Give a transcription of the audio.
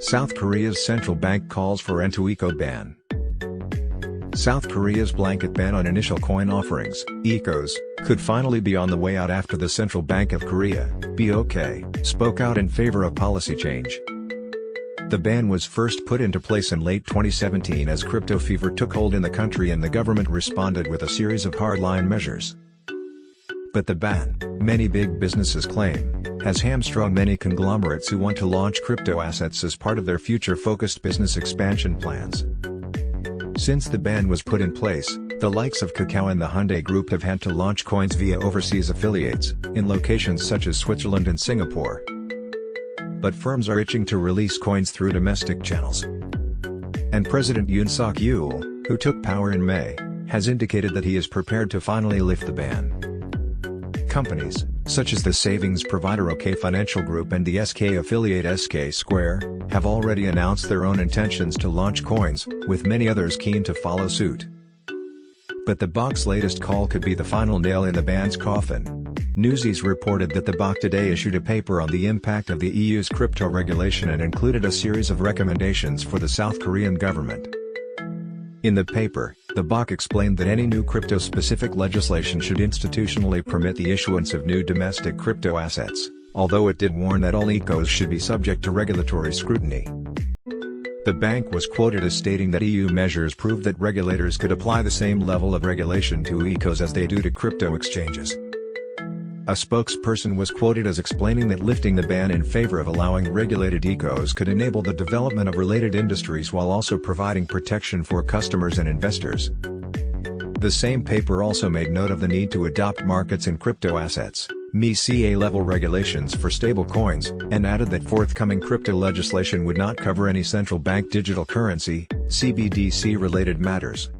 South Korea's central bank calls for end to ICO ban. South Korea's blanket ban on initial coin offerings, ICOs, could finally be on the way out after the Central Bank of Korea, BOK, spoke out in favor of policy change. The ban was first put into place in late 2017 as crypto fever took hold in the country and the government responded with a series of hardline measures. But the ban, many big businesses claim, has hamstrung many conglomerates who want to launch crypto assets as part of their future-focused business expansion plans. Since the ban was put in place, the likes of Kakao and the Hyundai Group have had to launch coins via overseas affiliates, in locations such as Switzerland and Singapore. But firms are itching to release coins through domestic channels. And President Yoon Suk-yeol, who took power in May, has indicated that he is prepared to finally lift the ban. Companies, such as the savings provider OK Financial Group and the SK affiliate SK Square, have already announced their own intentions to launch coins, with many others keen to follow suit. But the BOK's latest call could be the final nail in the ban's coffin. Newsies reported that the BOK today issued a paper on the impact of the EU's crypto regulation and included a series of recommendations for the South Korean government. In the paper, the BOK explained that any new crypto-specific legislation should institutionally permit the issuance of new domestic crypto assets, although it did warn that all ICOs should be subject to regulatory scrutiny. The bank was quoted as stating that EU measures prove that regulators could apply the same level of regulation to ICOs as they do to crypto exchanges. A spokesperson was quoted as explaining that lifting the ban in favor of allowing regulated ICOs could enable the development of related industries while also providing protection for customers and investors. The same paper also made note of the need to adopt markets in crypto assets, MiCA-level regulations for stablecoins, and added that forthcoming crypto legislation would not cover any central bank digital currency, CBDC-related matters.